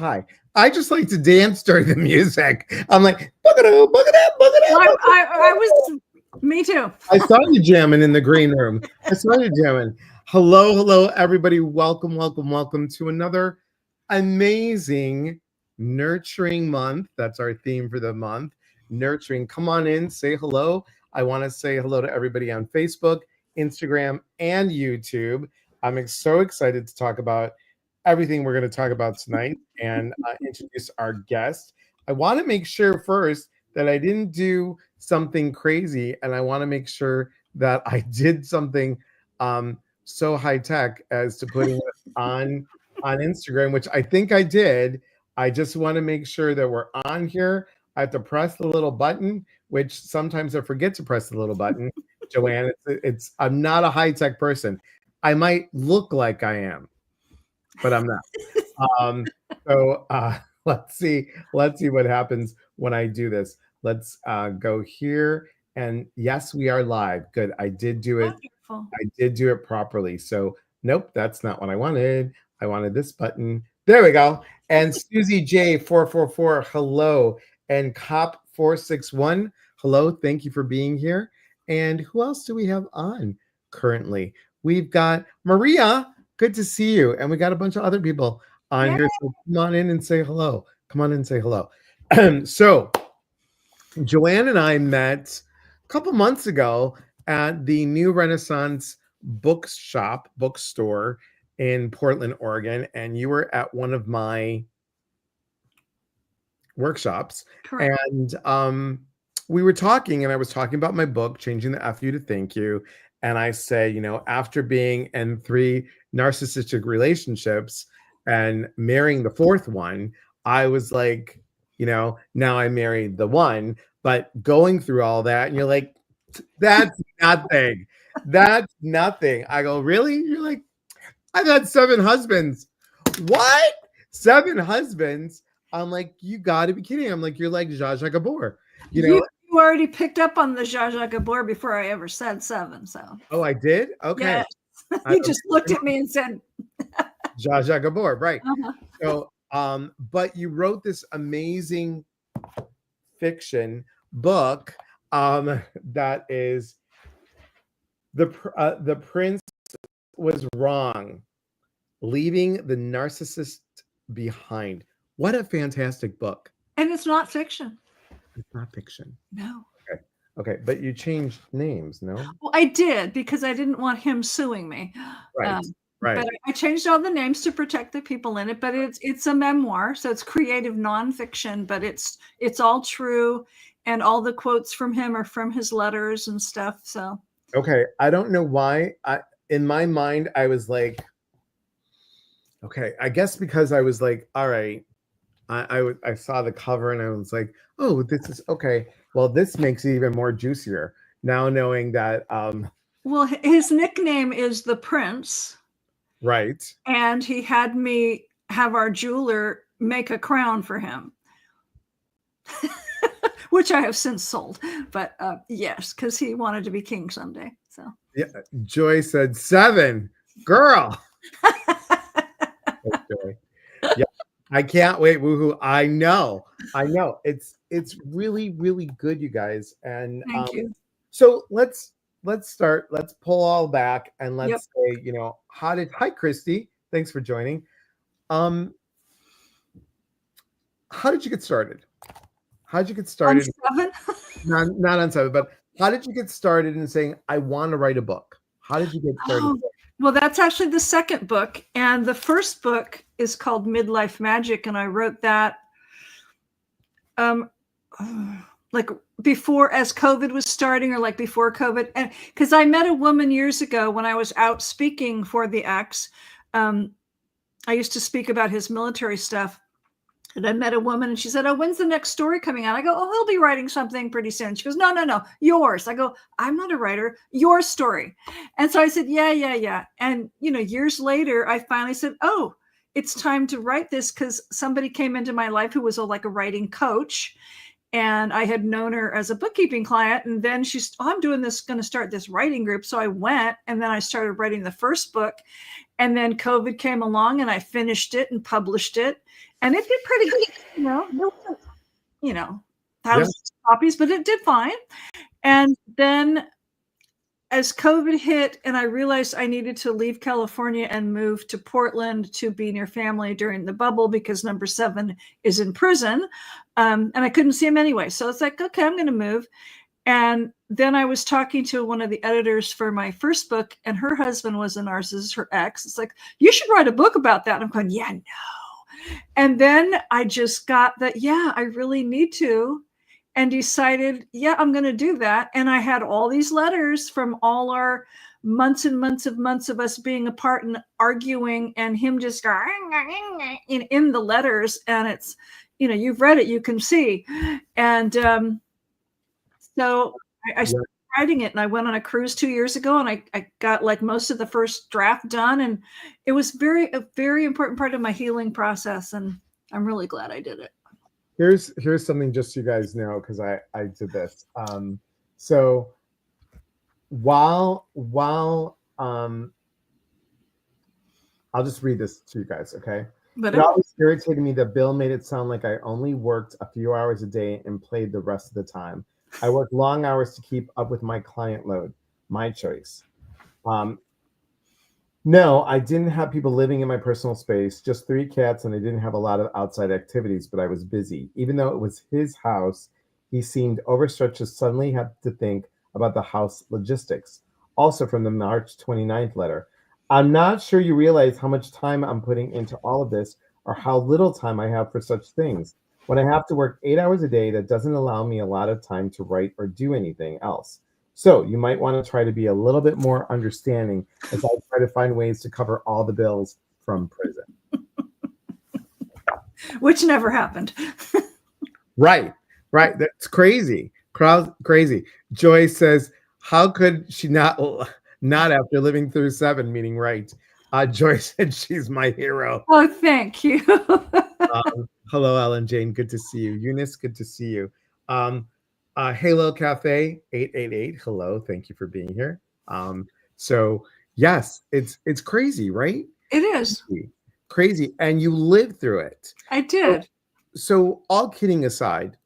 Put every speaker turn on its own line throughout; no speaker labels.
hi. I just like to dance during the music. I'm like, boogadoo, boogadoo, boogadoo.
I was, me too.
I saw you jamming in the green room. I saw you jamming. Hello, everybody. Welcome to another amazing nurturing month. That's our theme for the month. Nurturing. Come on in, say hello. I want to say hello to everybody on Facebook, Instagram, and YouTube. I'm so excited to talk about everything we're going to talk about tonight and introduce our guest. I want to make sure first that I didn't do something crazy, and I want to make sure that I did something so high tech as to putting it on Instagram, which I think I did. I just want to make sure that we're on here. I have to press the little button, which sometimes I forget to press the little button. Jo Ann, it's I'm not a high tech person. I might look like I am, but I'm not. So let's see what happens when I do this. Let's go here, and yes, we are live. Good, I did do it.
Wonderful.
I did do it properly. So nope, that's not what I wanted. I wanted this button. There we go. And Susie J444, hello, and Cop 461, hello. Thank you for being here. And who else do we have on currently? We've got Maria. Good to see you. And we got a bunch of other people on here. So come on in and say hello. Come on in and say hello. So Jo Ann and I met a couple months ago at the New Renaissance bookstore in Portland, Oregon. And you were at one of my workshops.
Correct.
And we were talking, and I was talking about my book, Changing the F You to Thank You. And I said, after being in 3 narcissistic relationships and marrying the 4th one, I was like, now I married the one, but going through all that, and you're like, that's nothing. That's nothing. I go, really? You're like, I've had 7 husbands. What? 7 husbands? I'm like, you got to be kidding. I'm like, you're like Zsa Zsa Gabor.
You already picked up on the Zsa Zsa Gabor before I ever said 7. So.
Oh, I did? Okay.
Yes. You just looked at me and said
Zsa Zsa Gabor, right?
Uh-huh.
So, but you wrote this amazing fiction book that is the prince was wrong, leaving the narcissist behind. What a fantastic book!
And it's not fiction.
It's not fiction.
No.
Okay, but you changed names, no?
Well, I did because I didn't want him suing me.
Right. Right.
But I changed all the names to protect the people in it. But it's a memoir, so it's creative nonfiction. But it's all true, and all the quotes from him are from his letters and stuff. So. Okay,
I don't know why. In my mind, I was like, okay, I guess because I was like, all right. I saw the cover and I was like, oh, this is okay. Well, this makes it even more juicier now knowing that.
Well, his nickname is the Prince.
Right.
And he had me have our jeweler make a crown for him, which I have since sold. But yes, because he wanted to be king someday. So
yeah, Joy said 7, girl. Joy. Yeah. I can't wait. Woohoo. I know. It's really, really good, you guys. And
thank you.
So let's start. Let's pull all back and let's say, hi, Christy. Thanks for joining. How did you get started? How did you get started?
On 7?
not on 7, but how did you get started in saying, I want to write a book? How did you get started?
Oh. Well, that's actually the second book. And the first book is called Midlife Magic. And I wrote that like before, as COVID was starting, or like before COVID. And because I met a woman years ago when I was out speaking for the X. I used to speak about his military stuff. And I met a woman and she said, oh, when's the next story coming out? I go, oh, he'll be writing something pretty soon. She goes, no, yours. I go, I'm not a writer, your story. And so I said, yeah. And, years later, I finally said, oh, it's time to write this because somebody came into my life who was like a writing coach. And I had known her as a bookkeeping client. And then she's, I'm doing this, going to start this writing group. So I went and then I started writing the first book. And then COVID came along and I finished it and published it. and it did pretty good. There wasn't,
Yeah.
thousands of copies, but it did fine. And then as COVID hit and I realized I needed to leave California and move to Portland to be near family during the bubble because number 7 is in prison, and I couldn't see him anyway. So it's like, okay, I'm going to move. And then I was talking to one of the editors for my first book, and her husband was a narcissist, her ex. It's like, you should write a book about that. And I'm going, yeah, no. And then I just got that, yeah, I really need to, and decided, yeah, I'm going to do that. And I had all these letters from all our months and months of us being apart and arguing, and him just going in the letters. And it's, you've read it, you can see. And so I started writing it, and I went on a cruise 2 years ago, and I got like most of the first draft done, and it was a very important part of my healing process, and I'm really glad I did it.
Here's something just so you guys know, because I did this. So while I'll just read this to you guys, okay? But it always irritated me that Bill made it sound like I only worked a few hours a day and played the rest of the time. I worked long hours to keep up with my client load. My choice. No, I didn't have people living in my personal space, just 3 cats, and I didn't have a lot of outside activities, but I was busy. Even though it was his house, he seemed overstretched to suddenly have to think about the house logistics. Also from the March 29th letter. I'm not sure you realize how much time I'm putting into all of this, or how little time I have for such things. When I have to work 8 hours a day, that doesn't allow me a lot of time to write or do anything else. So you might want to try to be a little bit more understanding as I try to find ways to cover all the bills from prison.
Which never happened.
Right. That's crazy. Crazy. Joy says, how could she not after living through 7, meaning right? Joy said she's my hero.
Oh, thank you.
Hello, Ellen Jane. Good to see you. Eunice, good to see you. Halo Cafe 888. Hello, thank you for being here. So yes, it's crazy, right?
It is
crazy, and you lived through it.
I did.
So all kidding aside,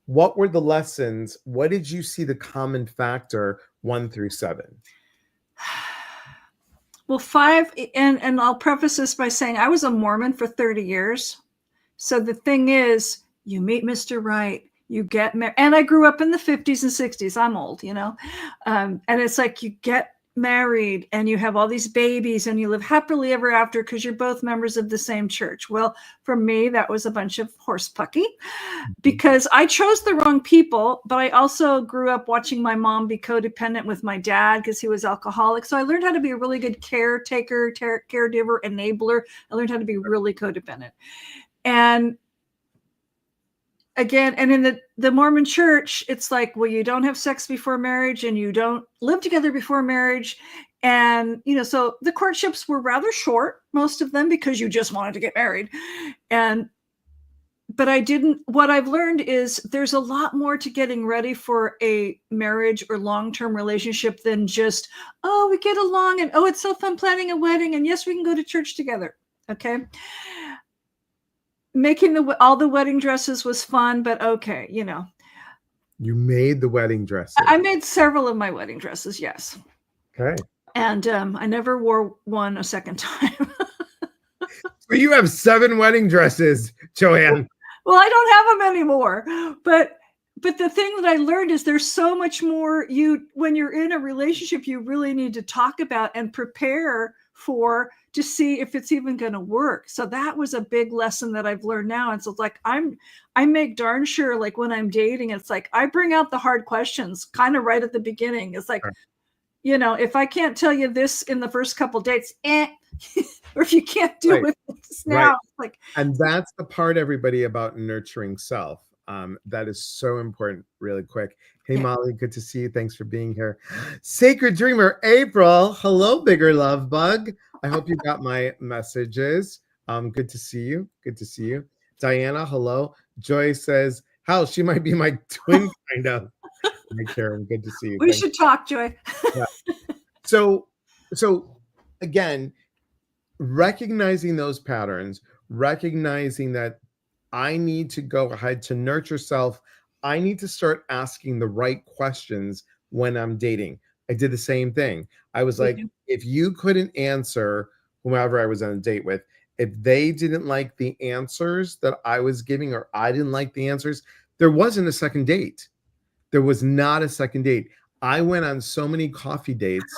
what were the lessons? What did you see the common factor 1 through 7?
Well, 5, and I'll preface this by saying I was a Mormon for 30 years. So the thing is, you meet Mr. Right, you get married, and I grew up in the 50s and 60s. I'm old, and it's like you get married and you have all these babies and you live happily ever after because you're both members of the same church. Well, for me, that was a bunch of horsepucky because I chose the wrong people, but I also grew up watching my mom be codependent with my dad because he was alcoholic. So I learned how to be a really good caretaker, caregiver, enabler. I learned how to be really codependent. And again, and in the Mormon church, it's like, well, you don't have sex before marriage and you don't live together before marriage. And, so the courtships were rather short, most of them, because you just wanted to get married. But what I've learned is there's a lot more to getting ready for a marriage or long-term relationship than just, oh, we get along and, oh, it's so fun planning a wedding. And yes, we can go to church together. Okay. Making all the wedding dresses was fun, but okay,
You made the wedding dresses.
I made several of my wedding dresses, yes.
Okay.
And I never wore one a second time.
So you have 7 wedding dresses, Jo Ann.
Well, I don't have them anymore. But the thing that I learned is there's so much more when you're in a relationship, you really need to talk about and prepare for to see if it's even going to work. So that was a big lesson that I've learned now. And so it's like, I make darn sure, like when I'm dating, it's like, I bring out the hard questions kind of right at the beginning. It's like, if I can't tell you this in the first couple dates, or if you can't do it now, like,
and that's the part, everybody, about nurturing self. That is so important. Really quick. Hey, Molly, good to see you. Thanks for being here. Sacred Dreamer, April. Hello, Bigger Love Bug. I hope you got my messages. Good to see you. Good to see you. Diana, hello. Joy says, hell, she might be my twin, kind of. Hi, Karen. Good to see you.
We should talk, Joy.
Yeah. So again, recognizing those patterns, recognizing that I need to go ahead to nurture self. I need to start asking the right questions when I'm dating. I did the same thing. I was like, if you couldn't answer whomever I was on a date with, if they didn't like the answers that I was giving, or I didn't like the answers, there wasn't a second date. There was not a second date. I went on so many coffee dates.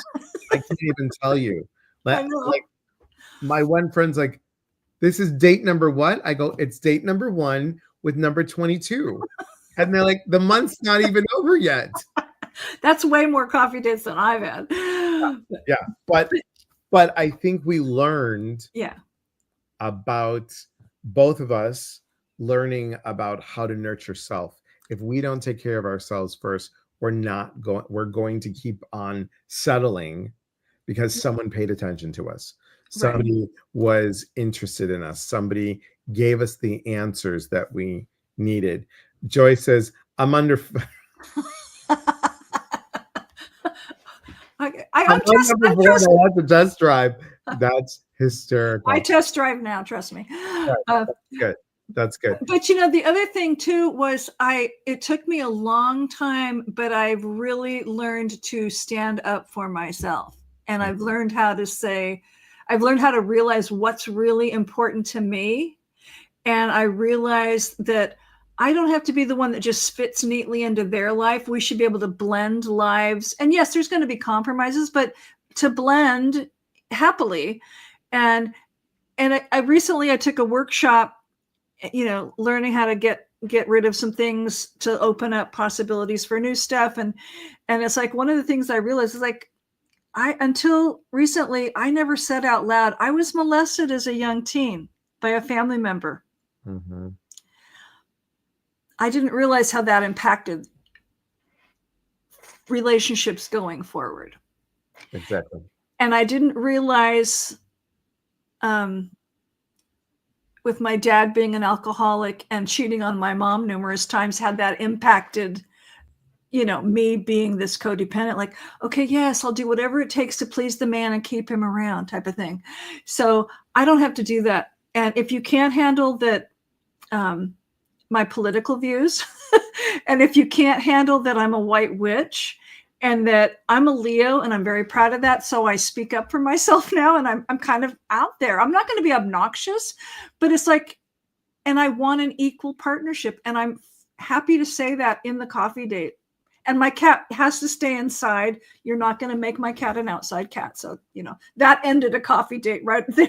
I can't even tell you.
I know.
Like my one friend's like, this is date number what? I go, it's date number 1 with number 22. And they're like, the month's not even over yet.
That's way more coffee dates than I've had.
Yeah. But I think we learned about, both of us learning about how to nurture self. If we don't take care of ourselves first, we're going to keep on settling because someone paid attention to us. Somebody was interested in us. Somebody gave us the answers that we needed. Joy says, I'm under.
I'm
to test drive. That's hysterical.
I test drive now, trust me.
That's good. That's good.
But you know, the other thing too was it took me a long time, but I've really learned to stand up for myself. And I've learned how to realize what's really important to me. And I realized that I don't have to be the one that just fits neatly into their life. We should be able to blend lives. And yes, there's going to be compromises, but to blend happily. And I recently took a workshop, you know, learning how to get rid of some things to open up possibilities for new stuff. And it's like, one of the things I realized is like, until recently, I never said out loud, I was molested as a young teen by a family member.
Mm-hmm.
I didn't realize how that impacted relationships going forward.
Exactly.
And I didn't realize, with my dad being an alcoholic and cheating on my mom numerous times, had that impacted, you know, me being this codependent, like, okay, yes, I'll do whatever it takes to please the man and keep him around type of thing. So I don't have to do that. And if you can't handle that, my political views, and if you can't handle that I'm a white witch and that I'm a Leo, and I'm very proud of that. So I speak up for myself now, and I'm kind of out there. I'm not going to be obnoxious, but it's like, and I want an equal partnership. And I'm happy to say that in the coffee date. And my cat has to stay inside. You're not going to make my cat an outside cat. So, you know, that ended a coffee date right there.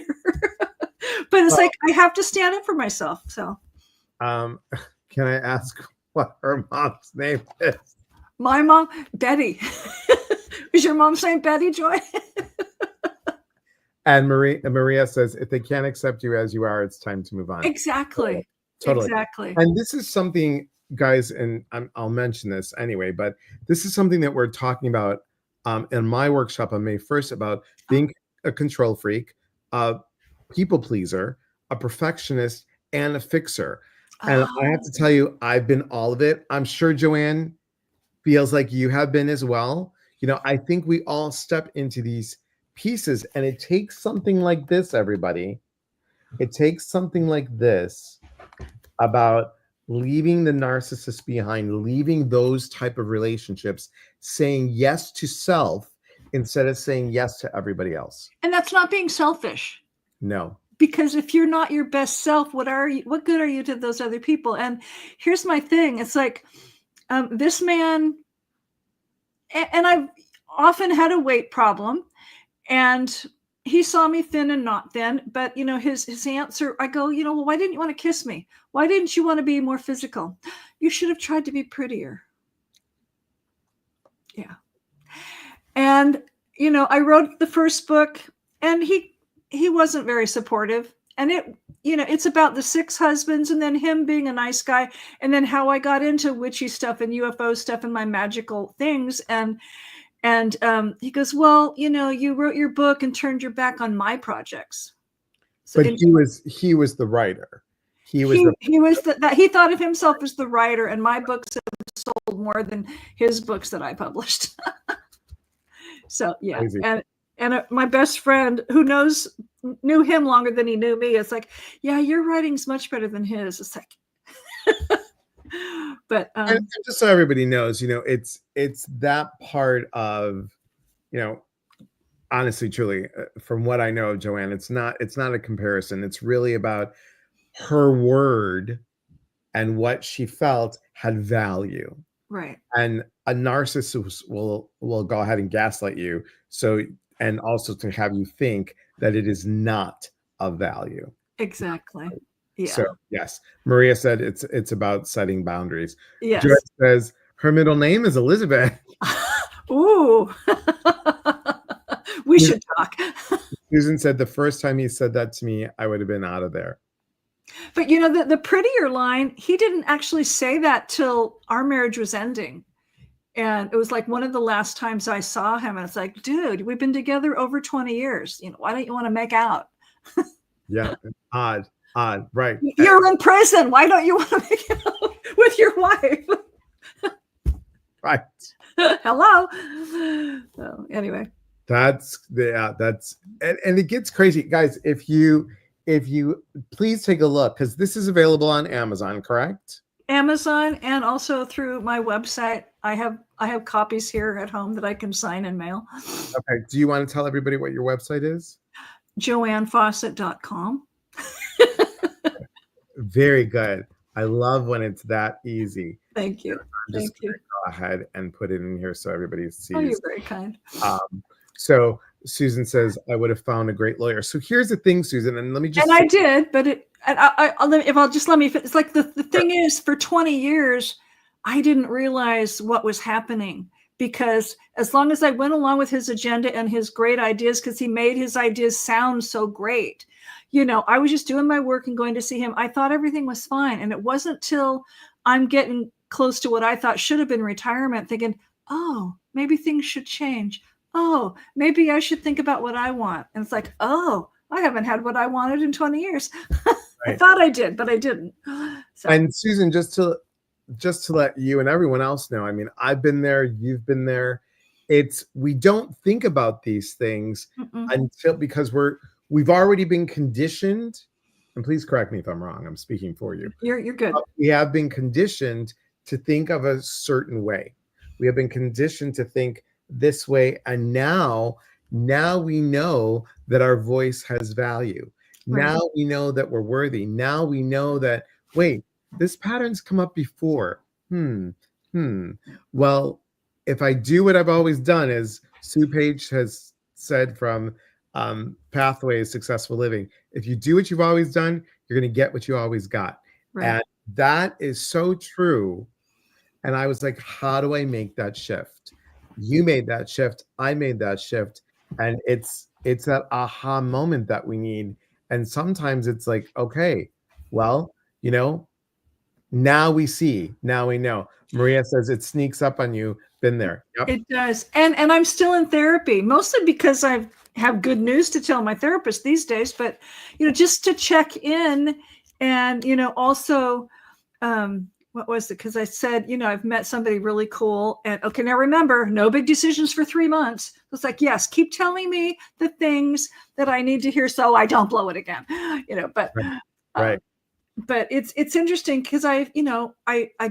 But it's like, I have to stand up for myself. So,
can I ask what her mom's name is?
My mom, Betty. Is your mom's name Betty, Joy?
And Maria says, if they can't accept you as you are, it's time to move on.
Exactly.
Totally.
Exactly.
And this is something, guys, and I'll mention this anyway, but this is something that we're talking about in my workshop on May 1st about being a control freak, a people pleaser, a perfectionist, and a fixer. And I have to tell you, I've been all of it. I'm sure Jo Ann feels like you have been as well. You know, I think we all step into these pieces, and it takes something like this, everybody. It takes something like this about leaving the narcissist behind, leaving those type of relationships, saying yes to self instead of saying yes to everybody else.
And that's not being selfish.
No.
Because if you're not your best self, what good are you to those other people? And here's my thing. It's like, this man, and I've often had a weight problem, and he saw me thin and not thin, but you know, his answer, I go, you know, well, why didn't you want to kiss me? Why didn't you want to be more physical? You should have tried to be prettier. Yeah. And, you know, I wrote the first book, and he wasn't very supportive. And it, you know, it's about the 6 husbands, and then him being a nice guy, and then how I got into witchy stuff and UFO stuff and my magical things. And he goes, well, you know, you wrote your book and turned your back on my projects. So,
but he was the writer. He thought of himself as the writer, and my books have sold more than his books that I published. So yeah. Crazy.
And my best friend who knew him longer than he knew me, it's like, yeah, your writing's much better than his. It's like, but
and just so everybody knows, it's that part of, honestly, truly, from what I know of Jo Ann, it's not a comparison. It's really about her word and what she felt had value.
right.
And a narcissist will go ahead and gaslight you, and also to have you think that it is not of value.
Exactly. Yeah.
So yes, Maria said it's about setting boundaries.
Yes.
Joy says her middle name is Elizabeth.
Ooh. We should talk.
Susan said the first time he said that to me, I would have been out of there.
But the prettier line, he didn't actually say that till our marriage was ending. And it was like one of the last times I saw him. And it's like, dude, we've been together over 20 years. Why don't you want to make out?
Yeah. Odd. Right.
You're in prison. Why don't you want to make out with your wife?
Right.
Hello. So anyway.
And it gets crazy, guys. If you please take a look, because this is available on Amazon, correct?
Amazon, and also through my website. I have copies here at home that I can sign and mail.
Okay. Do you want to tell everybody what your website is?
joannfawcett.com.
Very good. I love when it's that easy.
Thank you. Thank you.
Go ahead and put it in here so everybody sees.
Oh, you're very kind.
So Susan says, I would have found a great lawyer. So here's the thing, Susan, and let me just.
And I did, but let me. It's like the thing is, for 20 years, I didn't realize what was happening, because as long as I went along with his agenda and his great ideas, because he made his ideas sound so great, I was just doing my work and going to see him. I thought everything was fine. And it wasn't till I'm getting close to what I thought should have been retirement, thinking, oh, maybe things should change. Oh, maybe I should think about what I want. And it's like, oh, I haven't had what I wanted in 20 years. Right. I thought I did, but I didn't. So.
And Susan, just to let you and everyone else know, I mean, I've been there, you've been there. We don't think about these things because we've already been conditioned. And please correct me if I'm wrong. I'm speaking for you.
You're good.
We have been conditioned to think of a certain way. We have been conditioned to think this way, and now we know that our voice has value. Right. Now we know that we're worthy. Now we know that, wait, this pattern's come up before. Well, if I do what I've always done, as Sue Page has said from Pathways Successful Living, if you do what you've always done, you're going to get what you always got. Right. And that is so true. And I was like, how do I make that shift? You made that shift. I made that shift. And it's that aha moment that we need. And sometimes it's like, okay, well, now we see, now we know. Maria says it sneaks up on you. Been there. Yep.
It does. And I'm still in therapy, mostly because I have good news to tell my therapist these days, but, just to check in and, also, what was it? Because I said, I've met somebody really cool. And okay, now remember, no big decisions for 3 months. It's like, yes, keep telling me the things that I need to hear so I don't blow it again. But
right.
But it's interesting because I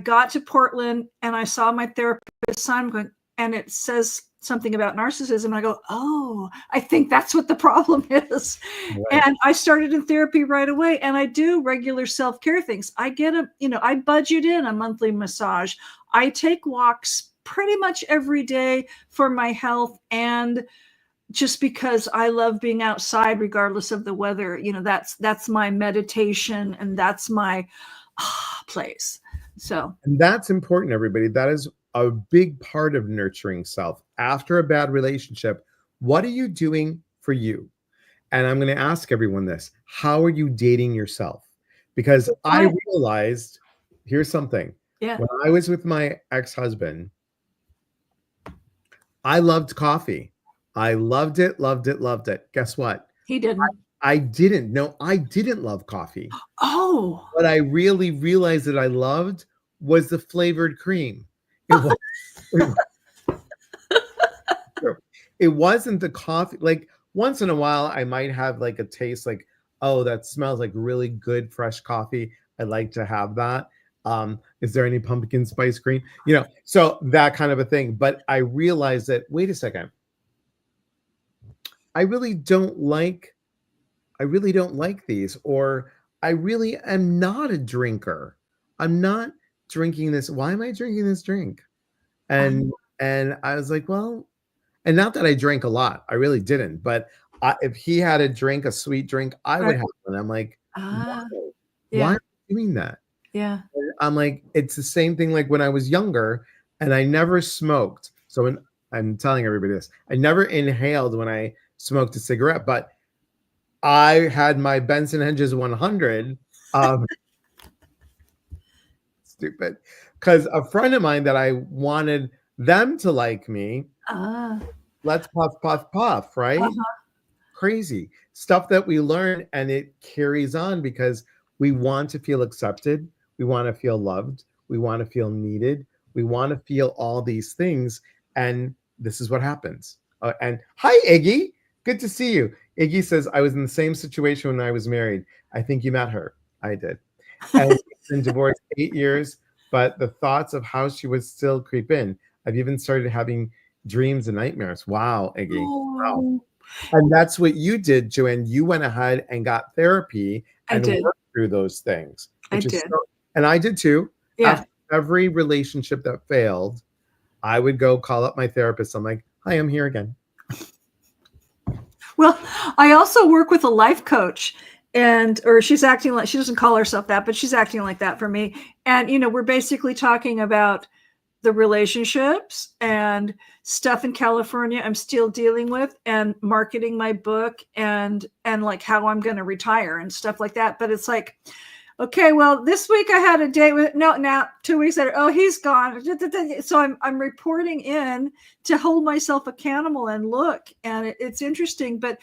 got to Portland and I saw my therapist sign going, and it says something about narcissism. And I go, oh, I think that's what the problem is. Right. And I started in therapy right away. And I do regular self-care things. I get I budget in a monthly massage. I take walks pretty much every day for my health, and just because I love being outside regardless of the weather. That's my meditation, and that's my place. So,
and that's important, everybody. That is a big part of nurturing self. After a bad relationship, what are you doing for you? And I'm going to ask everyone this: how are you dating yourself? Because I realized, here's something.
Yeah.
When I was with my ex-husband, I loved coffee. I loved it. Guess what?
He didn't.
I didn't. No, I didn't love coffee.
Oh.
What I really realized that I loved was the flavored cream. it wasn't the coffee. Like once in a while, I might have like a taste like, oh, that smells like really good fresh coffee. I like to have that. Is there any pumpkin spice cream? So that kind of a thing. But I realized that, wait a second, I really don't like these, or I really am not a drinker. I'm not drinking this. Why am I drinking this drink? And I was like, well, and not that I drank a lot. I really didn't. But if he had a drink, a sweet drink, I would have one. I'm like, why? Why am I doing that?
Yeah.
I'm like, it's the same thing like when I was younger and I never smoked. So when I'm telling everybody this, I never inhaled when I smoked a cigarette, but I had my Benson Hedges 100. Stupid. Because a friend of mine that I wanted them to like me, let's puff, puff, puff, right? Crazy stuff that we learn, and it carries on because we want to feel accepted. We want to feel loved. We want to feel needed. We want to feel all these things. And this is what happens. And hi, Iggy. Good to see you. Iggy says, I was in the same situation when I was married. I think you met her. I did. And we've been divorced 8 years, but the thoughts of how she would still creep in. I've even started having dreams and nightmares. Wow, Iggy. Wow. And that's what you did, Jo Ann. You went ahead and got therapy and worked through those things. And I did too.
Yeah.
After every relationship that failed, I would go call up my therapist. I'm like, hi, I'm here again.
Well, I also work with a life coach, or she's acting like, she doesn't call herself that, but she's acting like that for me. And, we're basically talking about the relationships and stuff in California I'm still dealing with, and marketing my book, and like how I'm going to retire and stuff like that. But it's like, okay, well, this week I had a date with, now 2 weeks later, oh, he's gone. So I'm reporting in to hold myself accountable and look, and it's interesting. But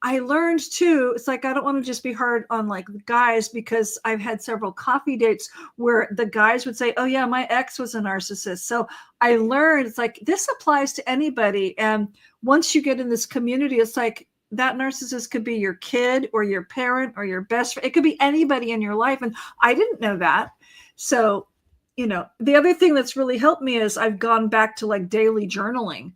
I learned too, it's like, I don't want to just be hard on like the guys, because I've had several coffee dates where the guys would say, oh yeah, my ex was a narcissist. So I learned, it's like, this applies to anybody. And once you get in this community, it's like, that narcissist could be your kid or your parent or your best friend. It could be anybody in your life. And I didn't know that. So, the other thing that's really helped me is I've gone back to like daily journaling,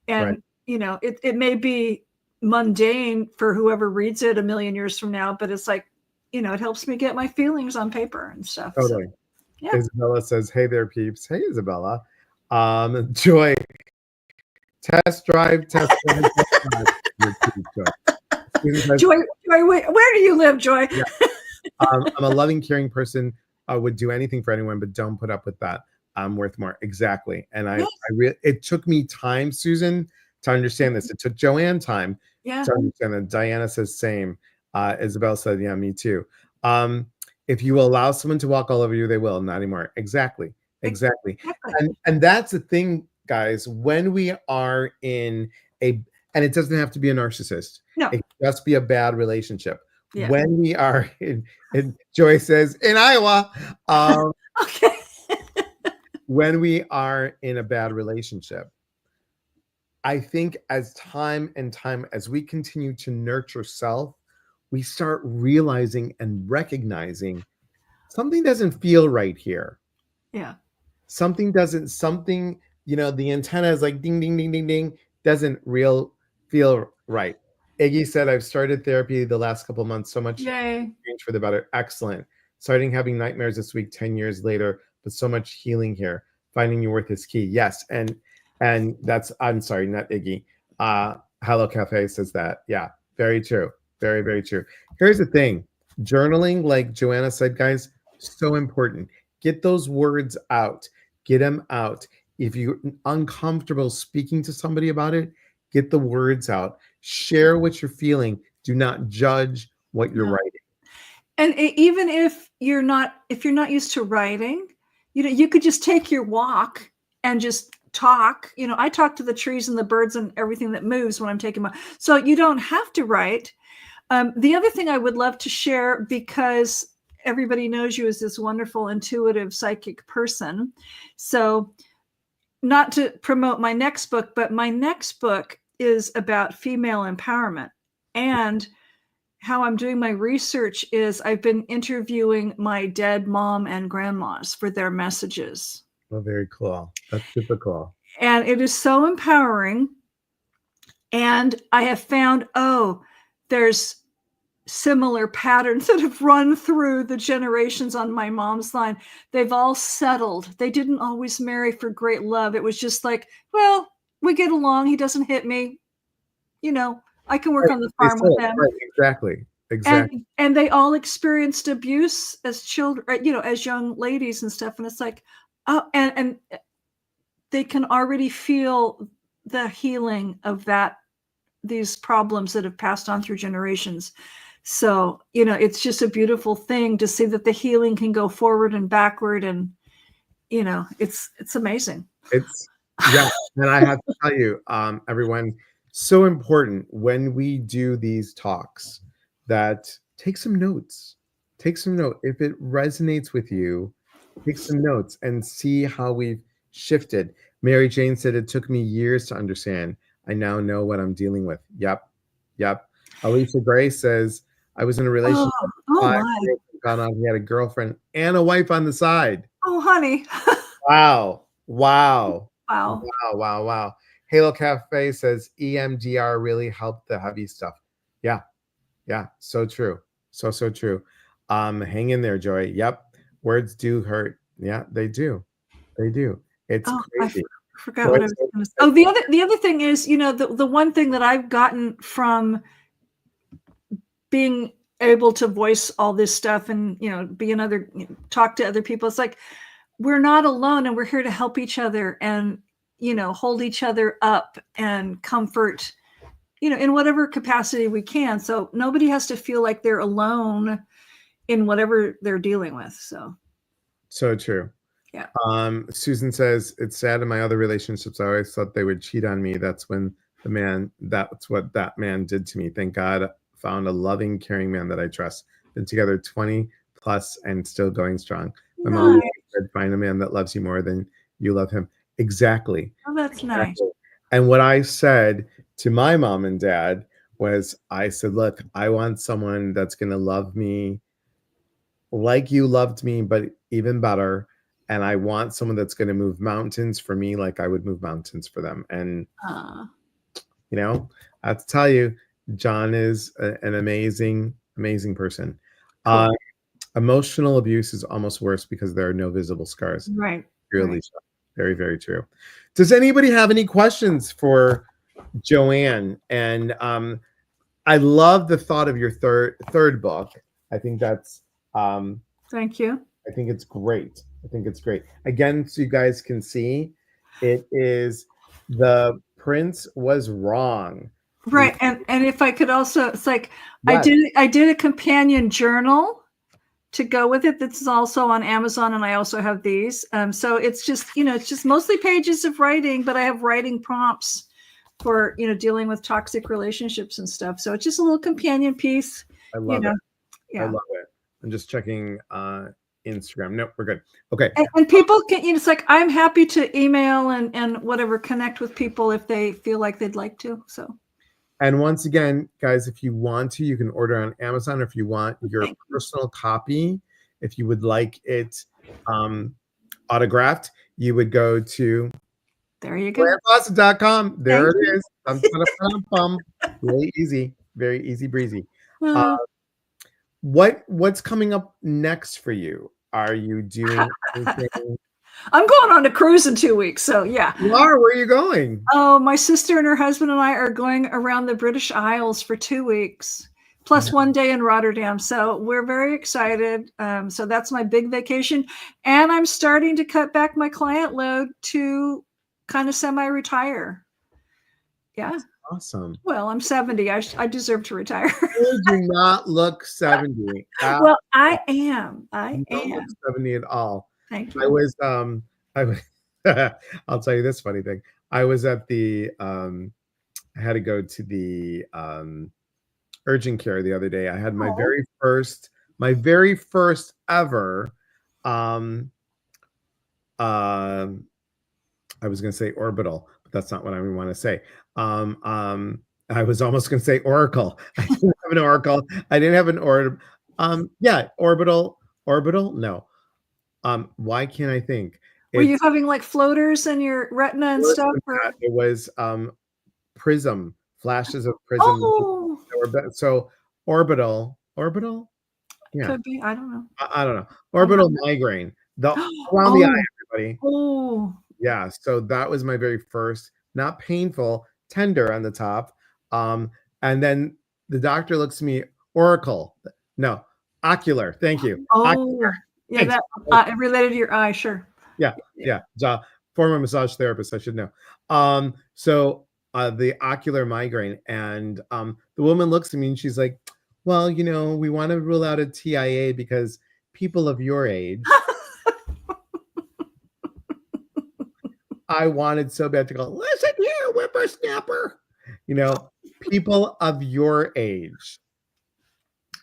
and, it may be mundane for whoever reads it a million years from now, but it's like, it helps me get my feelings on paper and stuff.
Totally.
So, yeah.
Isabella says, hey there, peeps. Hey, Isabella. Joy, test drive.
Joy, where do you live, Joy?
Yeah. I'm a loving, caring person. I would do anything for anyone, but don't put up with that. I'm worth more. Exactly. And it took me time, Susan, to understand this. It took Jo Ann time to understand that. Diana says same. Isabel said, yeah, me too. If you allow someone to walk all over you, they will. Not anymore. Exactly. And that's the thing, guys. When we are in and it doesn't have to be a narcissist.
No.
It can just be a bad relationship. Yeah. When we are in Joy says, in Iowa.
Okay.
When we are in a bad relationship, I think as we continue to nurture self, we start realizing and recognizing something doesn't feel right here.
Yeah.
Something, the antenna is like ding, ding, ding, ding, ding, doesn't feel right. Iggy said, I've started therapy the last couple of months. So much change for the better. Excellent. Starting having nightmares this week, 10 years later, but so much healing here. Finding your worth is key. Yes. And that's, I'm sorry, not Iggy. Hello Cafe says that. Yeah, very true. Very, very true. Here's the thing. Journaling, like Joanna said, guys, so important. Get those words out. Get them out. If you're uncomfortable speaking to somebody about it, get the words out. Share what you're feeling. Do not judge what you're writing.
And even if you're not used to writing, you could just take your walk and just talk. I talk to the trees and the birds and everything that moves when I'm taking so you don't have to write. The other thing I would love to share, because everybody knows you as this wonderful, intuitive, psychic person. So not to promote my next book, but my next book is about female empowerment. And how I'm doing my research is I've been interviewing my dead mom and grandmas for their messages.
Oh, very cool. That's super cool.
And it is so empowering. And I have found, there's similar patterns that have run through the generations on my mom's line. They've all settled. They didn't always marry for great love. It was just like, well, we get along. He doesn't hit me. I can work on the farm with him.
Right, exactly.
And they all experienced abuse as children, as young ladies and stuff. And it's like, and they can already feel the healing of these problems that have passed on through generations. So, it's just a beautiful thing to see that the healing can go forward and backward. And, it's amazing.
Yeah. And I have to tell you, everyone, so important when we do these talks that take some notes. If it resonates with you, take some notes and see how we've shifted. Mary Jane said, it took me years to understand. I now know what I'm dealing with. Yep. Alicia Gray says, I was in a relationship. Gone on. He had a girlfriend and a wife on the side.
Oh, honey.
Wow. Halo Cafe says EMDR really helped the heavy stuff. Yeah. So true. So true. Hang in there, Joy. Yep. Words do hurt. Yeah, they do. It's crazy.
I forgot what I was going to say. Oh, the other thing is, the one thing that I've gotten from being able to voice all this stuff and, talk to other people. It's like, we're not alone and we're here to help each other and, hold each other up and comfort, in whatever capacity we can. So nobody has to feel like they're alone in whatever they're dealing with.
So true.
Yeah.
Susan says, it's sad in my other relationships. I always thought they would cheat on me. That's what that man did to me. Thank God I found a loving, caring man that I trust. Been together 20 plus and still going strong. My mom said, find a man that loves you more than you love him. Exactly.
Oh, that's nice.
And what I said to my mom and dad was, I said, look, I want someone that's going to love me like you loved me, but even better. And I want someone that's going to move mountains for me like I would move mountains for them. And, I have to tell you, John is an amazing, amazing person.
Cool.
Emotional abuse is almost worse because there are no visible scars.
Right.
Really, very, very true. Does anybody have any questions for Jo Ann? And I love the thought of your third book. I think that's
thank you.
I think it's great. Again, so you guys can see, it is The Prince Was Wrong.
Right. And if I could also, it's like, yes. I did a companion journal to go with it. That's also on Amazon. And I also have these. So it's just, it's just mostly pages of writing, but I have writing prompts for, dealing with toxic relationships and stuff. So it's just a little companion piece.
I love it.
Yeah.
I love it. I'm just checking Instagram. Nope, we're good. Okay.
And people can, it's like, I'm happy to email and whatever, connect with people if they feel like they'd like to. So.
And once again, guys, if you want to, you can order on Amazon. If you want your personal copy, if you would like it autographed, you would go to JoAnnFawcett.com. There it is. Really easy, very easy breezy. What's coming up next for you? Are you doing anything?
I'm going on a cruise in 2 weeks. So yeah.
You are? Where are you going?
Oh, my sister and her husband and I are going around the British Isles for 2 weeks, plus 1 day in Rotterdam. So we're very excited. So that's my big vacation. And I'm starting to cut back my client load to kind of semi-retire. Yeah.
That's awesome.
Well, I'm 70. I deserve to retire.
You do not look 70.
Well, I am. I am.
Look 70 at all.
Thank you.
I was I'll tell you this funny thing. I was at the I had to go to the urgent care the other day. I had my very first ever I was going to say orbital, That's not what I want to say. I was almost going to say oracle. I didn't have an oracle. I didn't have an orb. Yeah, orbital. No. Why can't I think?
Were you
It's
having like floaters in your retina and
worse
stuff?
than
Or?
that. It was prism, flashes of prism.
Oh,
So orbital. Yeah,
could be. I don't know.
I don't know.
I'm not.
Orbital migraine. The around the eye,
Oh,
everybody.
oh,
Yeah, so that was my very first, not painful, tender on the top. Um, and then the doctor looks at me, oracle. No, ocular. Thank you. Ocular.
oh. Yeah,
Thanks.
that related to your eye, sure.
Yeah,
Yeah.
former massage therapist, I should know. So the ocular migraine, and the woman looks at me and she's like, well, we want to rule out a TIA because people of your age. I wanted so bad to go, listen here, whippersnapper. People of your age.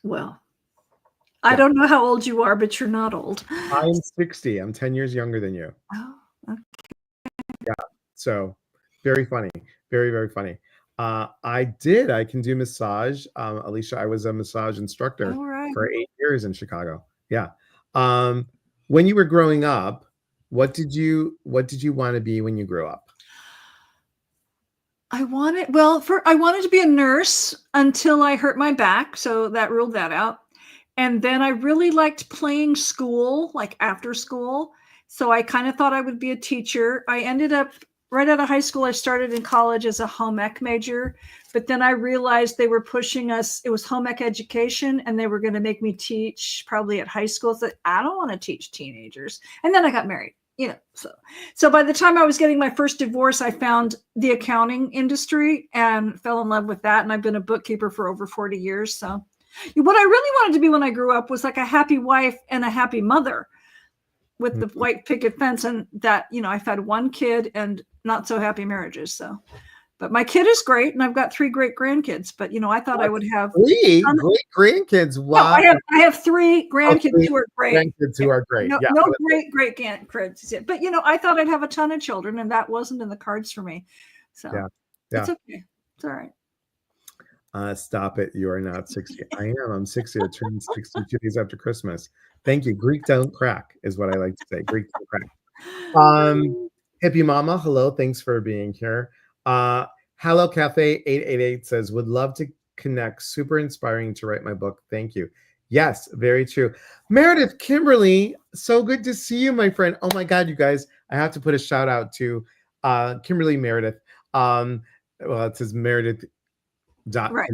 Well, I don't know how old you are, but you're not old.
I'm 60. I'm 10 years younger than you.
Oh, okay.
Yeah. So very funny. Very, very funny. I can do massage. Alicia, I was a massage instructor for 8 years in Chicago. Yeah. When you were growing up, what did you want to be when you grew up?
I wanted to be a nurse until I hurt my back, so that ruled that out. And then I really liked playing school, like after school. So I kind of thought I would be a teacher. I ended up right out of high school. I started in college as a home ec major, but then I realized they were pushing us. It was home ec education, and they were going to make me teach probably at high school. So I don't want to teach teenagers. And then I got married. So by the time I was getting my first divorce, I found the accounting industry and fell in love with that. And I've been a bookkeeper for over 40 years. So what I really wanted to be when I grew up was like a happy wife and a happy mother with the white picket fence. And that, I've had one kid and not so happy marriages. But my kid is great, and I've got 3 great grandkids. But I thought I would have
3 great grandkids. Wow!
No, I have 3 grandkids who are great.
Grandkids who are great.
No great grandkids. But I thought I'd have a ton of children, and that wasn't in the cards for me. So it's okay. It's all right.
Stop it! You are not 60. I am. I'm 60. I turned 62 days after Christmas. Thank you. Greek don't crack is what I like to say. Greek don't crack. Hippie Mama, hello. Thanks for being here. Hello Cafe 888 says, would love to connect. Super inspiring to write my book. Thank you. Yes, very true. Meredith Kimberly, so good to see you, my friend. Oh my God, you guys, I have to put a shout out to Kimberly Meredith. Well, it says Meredith. Right.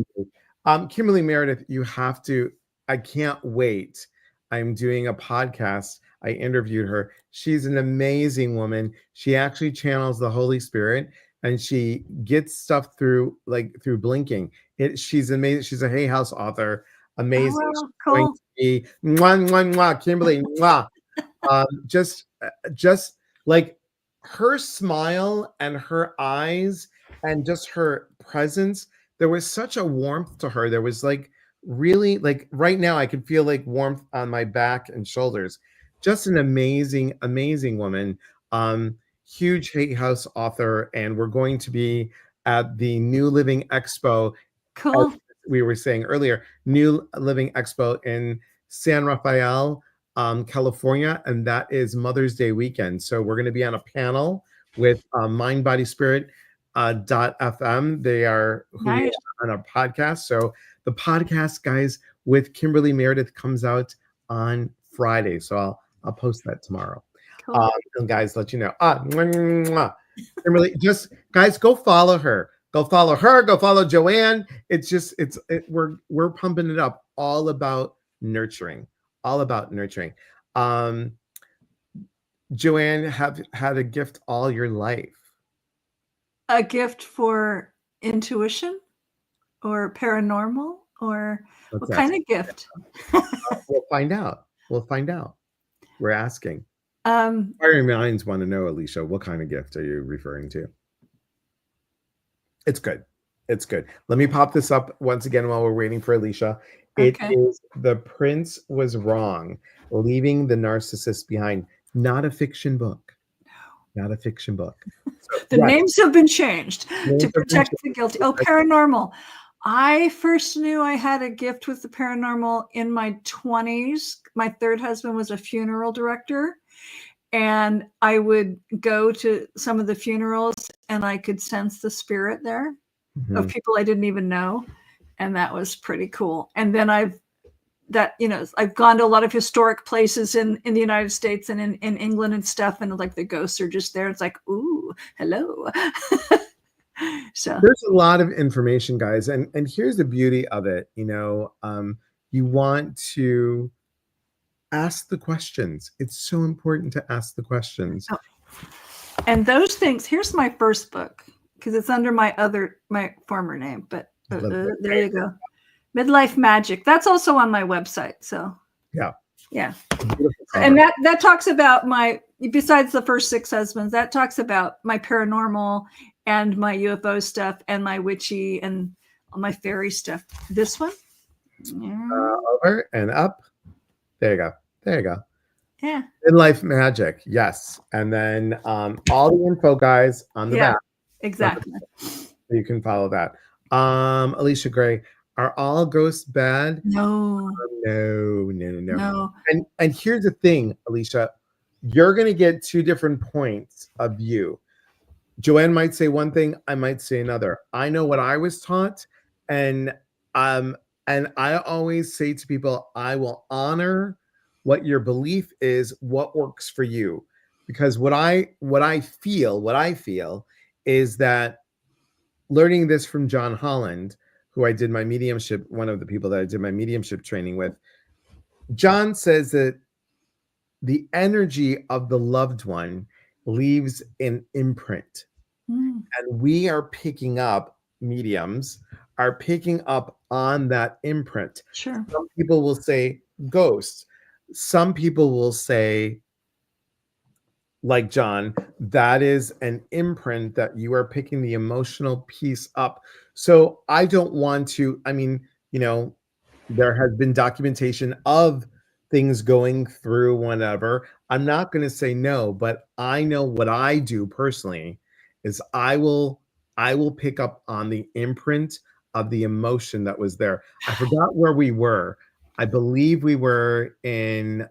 Kimberly Meredith, you have to, I can't wait. I'm doing a podcast. I interviewed her. She's an amazing woman. She actually channels the Holy Spirit, and she gets stuff through blinking. She's amazing. She's a Hay House author. Amazing.
Oh, cool.
Going to be, mwah, mwah, mwah, Kimberly, mwah. Just like her smile and her eyes and just her presence. There was such a warmth to her. There was really right now I could feel warmth on my back and shoulders. Just an amazing, amazing woman. Huge Hay House author, and we're going to be at the New Living Expo.
Cool.
We were saying earlier, New Living Expo in San Rafael, California, and that is Mother's Day weekend. So we're going to be on a panel with Mind Body Spirit .fm. They are nice. On our podcast. So the podcast, guys, with Kimberly Meredith comes out on Friday. So I'll post that tomorrow. Cool. And guys, let you know. Kimberly, just guys, go follow her. Go follow her. Go follow Jo Ann. We're pumping it up. All about nurturing. All about nurturing. Jo Ann, have had a gift all your life.
A gift for intuition or paranormal, or what kind of gift?
We'll find out. We're asking. Inquiring minds want to know, Alicia, what kind of gift are you referring to? It's good. Let me pop this up once again while we're waiting for Alicia. It is The Prince Was Wrong, Leaving the Narcissist Behind. Not a fiction book. not a fiction book. So,
The names have been changed to protect the guilty. Oh, paranormal. I first knew I had a gift with the paranormal in my 20s. My third husband was a funeral director, and I would go to some of the funerals and I could sense the spirit there of people I didn't even know. And that was pretty cool. And then I've gone to a lot of historic places in the United States and in England and stuff. And like the ghosts are just there. It's like, ooh, hello. So
there's a lot of information, guys. And here's the beauty of it. You want to ask the questions. It's so important to ask the questions.
Oh. And those things, here's my first book, because it's under my former name, but there you go. Midlife Magic. That's also on my website. So
yeah.
And that talks about besides the first 6 husbands, that talks about my paranormal and my UFO stuff and my witchy and all my fairy stuff. This one.
Over and up. There you go.
Yeah.
Midlife Magic. Yes. And then all the info, guys, on the back.
Exactly.
So you can follow that. Alicia Gray, are all ghosts bad?
No.
No. And here's the thing, Alicia, you're going to get 2 different points of view. Jo Ann might say one thing, I might say another. I know what I was taught, and I always say to people, I will honor what your belief is, what works for you. Because what I feel is that learning this from John Holland, who I did my mediumship, one of the people that I did my mediumship training with, John says that the energy of the loved one leaves an imprint. And we are picking up, mediums are picking up on that imprint.
Sure.
Some people will say ghosts. Some people will say, like John, that is an imprint that you are picking the emotional piece up. So I don't want to, there has been documentation of things going through whatever. I'm not going to say no, but I know what I do personally is I will pick up on the imprint of the emotion that was there. I forgot where we were. I believe we were in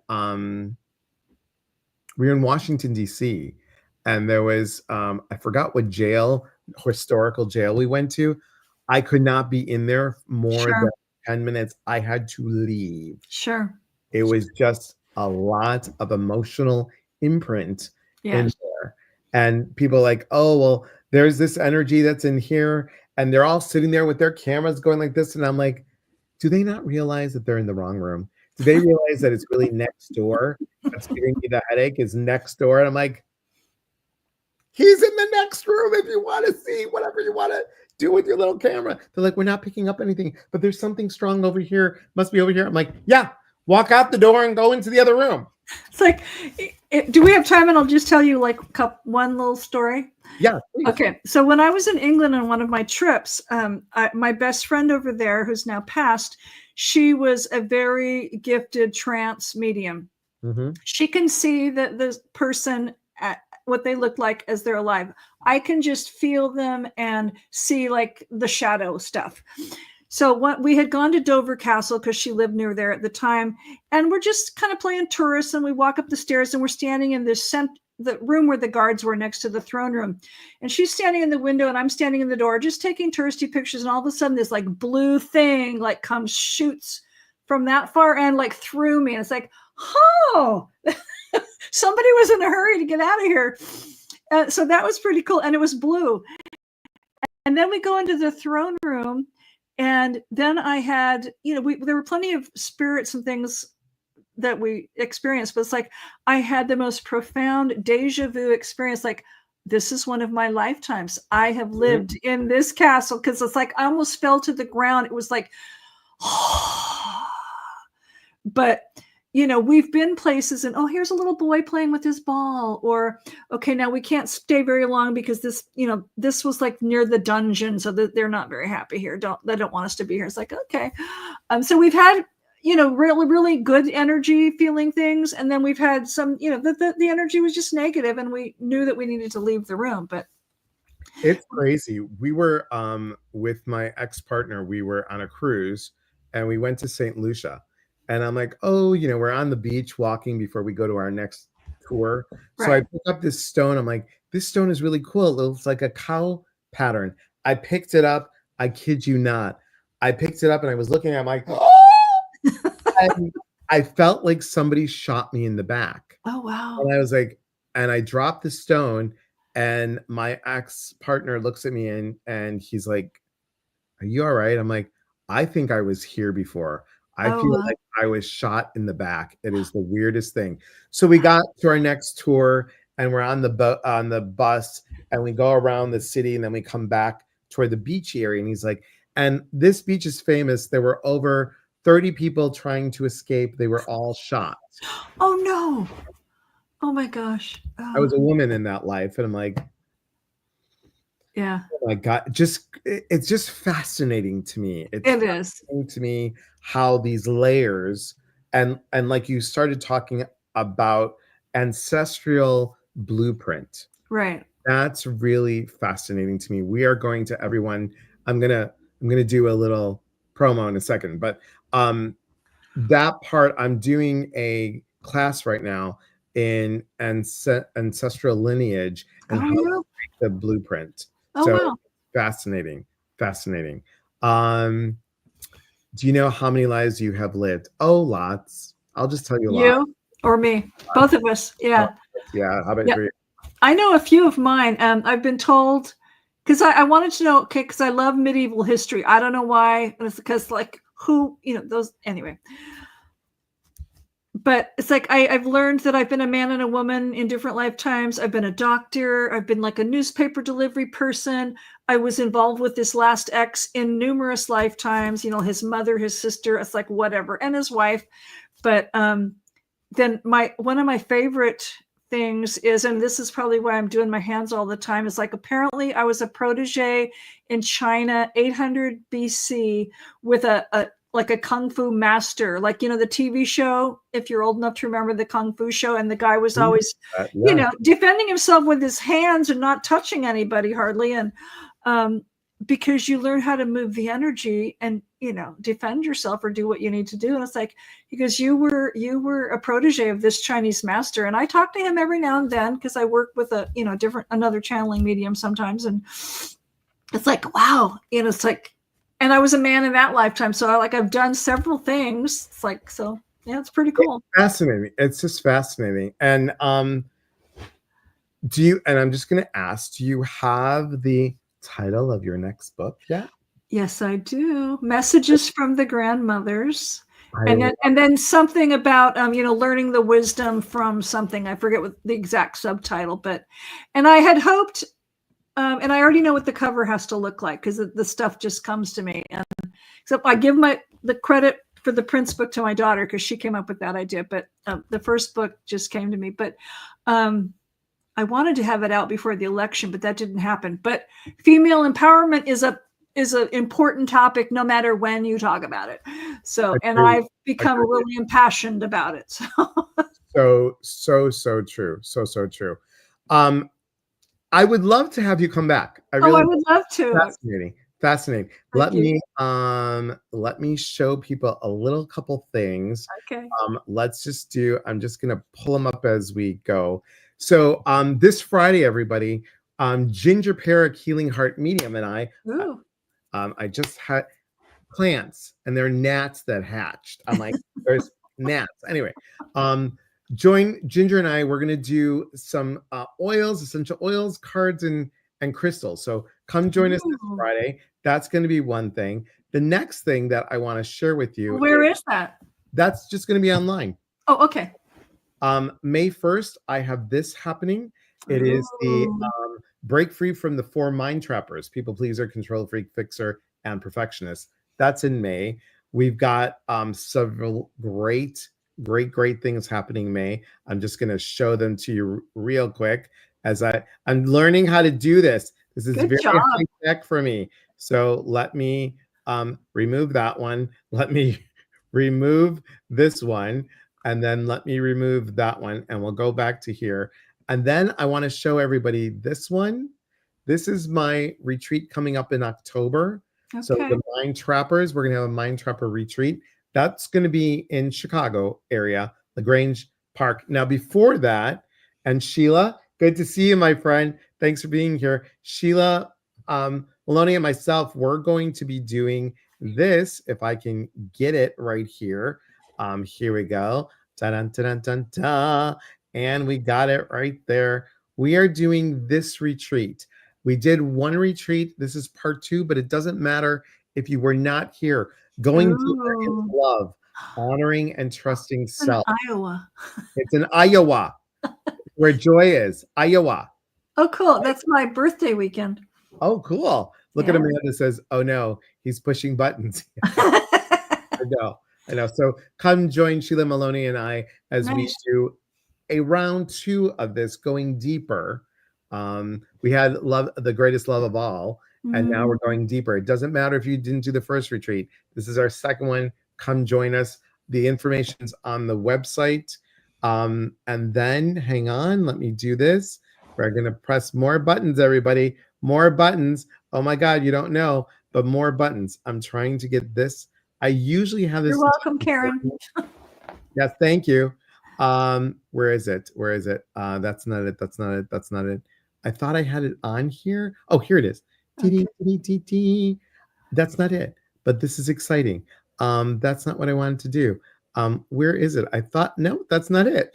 Washington, D.C. And there was, I forgot what historical jail we went to. I could not be in there more than 10 minutes. I had to leave.
Sure.
It was just a lot of emotional imprint in there. And people are like, oh, well, there's this energy that's in here. And they're all sitting there with their cameras going like this. And I'm like, do they not realize that they're in the wrong room? Do they realize that it's really next door? That's giving me the headache is next door. And I'm like, he's in the next room if you want to see whatever you want to do with your little camera. They're like, we're not picking up anything, but there's something strong over here. Must be over here. I'm like, yeah, walk out the door and go into the other room.
It's like, do we have time? And I'll just tell you like one little story.
Yeah. Please.
Okay. So when I was in England on one of my trips, my best friend over there, who's now passed, she was a very gifted trance medium.
Mm-hmm.
She can see the person at what they look like as they're alive. I can just feel them and see like the shadow stuff. So we had gone to Dover Castle because she lived near there at the time. And we're just kind of playing tourists, and we walk up the stairs and we're standing in this the room where the guards were next to the throne room. And she's standing in the window and I'm standing in the door, just taking touristy pictures. And all of a sudden this like blue thing like shoots from that far end, like through me. And it's like, oh, somebody was in a hurry to get out of here. So that was pretty cool. And it was blue. And then we go into the throne room. And then I had, there were plenty of spirits and things that we experienced, but it's like I had the most profound deja vu experience. Like, this is one of my lifetimes. I have lived in this castle, because it's like I almost fell to the ground. It was like, but we've been places and, oh, here's a little boy playing with his ball, or, okay, now we can't stay very long because this, this was like near the dungeon. So that they're not very happy here. They don't want us to be here. It's like, okay. So we've had, really, really good energy feeling things. And then we've had some, the energy was just negative and we knew that we needed to leave the room. But
it's crazy. We were with my ex-partner, we were on a cruise and we went to St. Lucia. And I'm like, oh, we're on the beach walking before we go to our next tour. So I
right.
pick up this stone. I'm like, this stone is really cool. It looks like a cow pattern. I picked it up. I kid you not. I picked it up and I was looking at it, I'm like, and I felt like somebody shot me in the back.
Oh, wow.
And I was like, and I dropped the stone, and my ex-partner looks at me and he's like, "Are you all right?" I'm like, "I think I was here before. I
Oh,
feel
wow.
like I was shot in the back. It is the weirdest thing." So we got to our next tour and we're on the bus and we go around the city and then we come back toward the beach area and he's like, and this beach is famous. There were over 30 people trying to escape. They were all shot.
Oh, no. Oh, my gosh.
I
Oh,
was a woman in that life, and I'm like,
yeah,
oh my God, it's just fascinating to me. It's
it is.
fascinating to me how these layers and like you started talking about ancestral blueprint.
Right.
That's really fascinating to me. We are going to everyone. I'm gonna do a little promo in a second, but that part I'm doing a class right now in ancestral lineage and
Oh,
how to
yeah.
break the blueprint.
Oh,
So
wow.
fascinating, fascinating. Um, do you know how many lives you have lived? Oh, lots. I'll just tell you a lot.
You or me? Both of us. Yeah.
Yeah. How about
Yeah.
for you?
I know a few of mine. I've been told because I wanted to know, okay, because I love medieval history. I don't know why. It's because, like, who, those, anyway. But it's like I've learned that I've been a man and a woman in different lifetimes. I've been a doctor. I've been like a newspaper delivery person. I was involved with this last ex in numerous lifetimes, his mother, his sister, it's like whatever, and his wife. But then one of my favorite things is, and this is probably why I'm doing my hands all the time, is like apparently I was a protege in China 800 BC with like a kung fu master, like the TV show, if you're old enough to remember the kung fu show, and the guy was always
Yeah.
defending himself with his hands and not touching anybody hardly, and because you learn how to move the energy and defend yourself or do what you need to do. And it's like, because you were a protege of this Chinese master, and I talk to him every now and then because I work with another channeling medium sometimes, and it's like, wow, it's like, and I was a man in that lifetime, so I've done several things. It's like, so yeah, it's pretty cool.
It's fascinating. It's just fascinating. And I'm just gonna ask, do you have the title of your next book yet?
Yes, I do. Messages from the grandmothers.
I
And then something about learning the wisdom from something. I forget what the exact subtitle, and I had hoped, and I already know what the cover has to look like because the stuff just comes to me. And except I give the credit for the Prince book to my daughter because she came up with that idea. But the first book just came to me. But I wanted to have it out before the election, but that didn't happen. But female empowerment is an important topic no matter when you talk about it. So, and I've become really impassioned about it.
So true. So true. I would love to have you come back.
I would love to.
Fascinating.
Thank
Let me show people a little couple things.
Okay.
I'm just gonna pull them up as we go. So this Friday, everybody, Ginger Parrot Healing Heart Medium and I just had plants and they're gnats that hatched. I'm like, there's gnats. Anyway, join Ginger and I. We're gonna do some essential oils, cards, and crystals. So come join us this Friday. That's going to be one thing. The next thing that I want to share with you.
Where is that?
That's just going to be online.
Oh, okay.
May 1st, I have this happening. It is the Break Free from the 4 Mind Trappers: People Pleaser, Control Freak, Fixer, and Perfectionist. That's in May. We've got several great things happening in May. I'm just going to show them to you real quick as I'm learning how to do this. This is very high tech for me. So let me remove that one. Let me remove this one, and then let me remove that one, and we'll go back to here. And then I want to show everybody this one. This is my retreat coming up in October. So
Okay.
the Mind Trappers, we're going to have a Mind Trapper retreat. That's going to be in Chicago area, LaGrange Park. Now, before that, and Sheila, good to see you, my friend. Thanks for being here. Sheila, Maloney and myself, we're going to be doing this, if I can get it right here. Here we go. Ta-dun-ta-dun-dun-ta. And we got it right there. We are doing this retreat. We did one retreat. This is part 2, but it doesn't matter if you were not here. Going deeper into
Ooh.
love, honoring and trusting
It's in
self.
Iowa.
It's in Iowa, where Joy is. Iowa.
Oh, cool. That's my birthday weekend.
Oh, cool. Look at Amanda says, oh no, he's pushing buttons. I know. So come join Sheila Maloney and I as we do a round 2 of this, going deeper. We had love, the greatest love of all, and now we're going deeper. It doesn't matter if you didn't do the first retreat. This is our second one. Come join us. The information's on the website. And then hang on, let me do this. We're gonna press more buttons, everybody. More buttons. Oh my God, you don't know, but more buttons. I'm trying to get this. I usually have this.
You're welcome, Karen.
Yes, thank you. Where is it? Where is it? That's not it. That's not it. That's not it. I thought I had it on here. Oh, here it is. Okay. That's not it. But this is exciting. That's not what I wanted to do. Where is it? I thought, no, that's not it.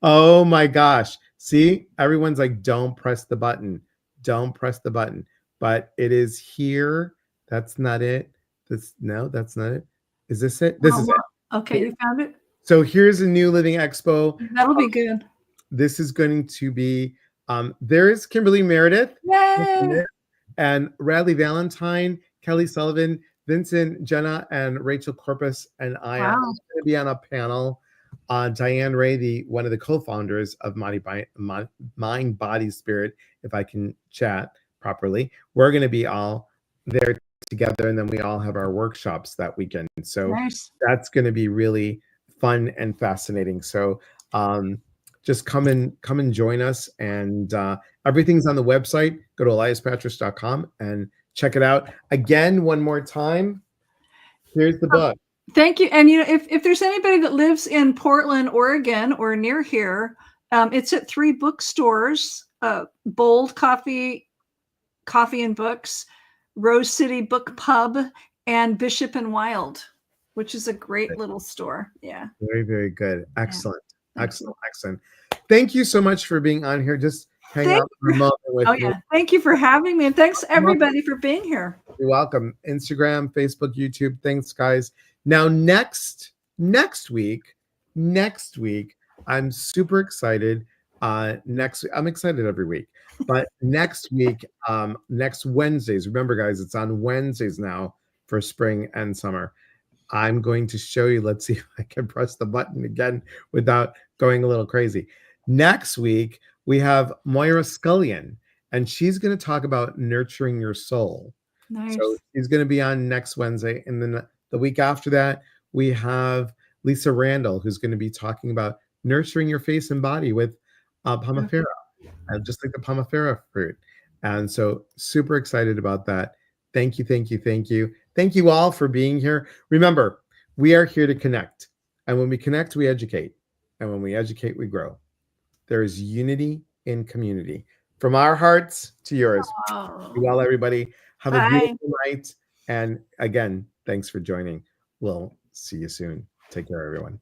Oh my gosh. See, everyone's like, don't press the button. Don't press the button. But it is here. That's not it. No, that's not it. Is this it? This is it.
Okay, you found it?
So here's a New Living Expo.
That'll be good.
This is going to be, there is Kimberly Meredith.
Yay!
And Radley Valentine, Kelly Sullivan, Vincent, Jenna, and Rachel Corpus, and I are going to be on a panel. Diane Ray, one of the co-founders of Mind, Body, Spirit, if I can chat properly. We're going to be all there together, and then we all have our workshops that weekend. So that's going to be really fun and fascinating. So just come and join us, and everything's on the website. Go to eliaspatris.com and check it out. Again, one more time, here's the book.
Thank you. And if there's anybody that lives in Portland, Oregon, or near here, it's at 3 bookstores: Bold Coffee and Books, Rose City Book Pub, and Bishop and Wild, which is a great little store. Yeah.
Very, very good. Excellent. Yeah. Excellent. Thank you so much for being on here. Just hang out for a moment with me.
Thank you for having me. And thanks everybody for being here.
You're welcome. Instagram, Facebook, YouTube. Thanks, guys. Now, next week, I'm super excited. I'm excited every week, but next week, next Wednesdays, remember guys, it's on Wednesdays now for spring and summer. I'm going to show you, let's see if I can press the button again without going a little crazy. Next week, we have Moira Scullion, and she's going to talk about nurturing your soul. So she's going to be on next Wednesday. And then the week after that, we have Lisa Randall, who's going to be talking about nurturing your face and body with Pomifera, just like the Pomifera fruit. And so super excited about that. Thank you. Thank you all for being here. Remember, we are here to connect. And when we connect, we educate. And when we educate, we grow. There is unity in community. From our hearts to yours. Be well, everybody. Have a beautiful night. And again, thanks for joining. We'll see you soon. Take care, everyone.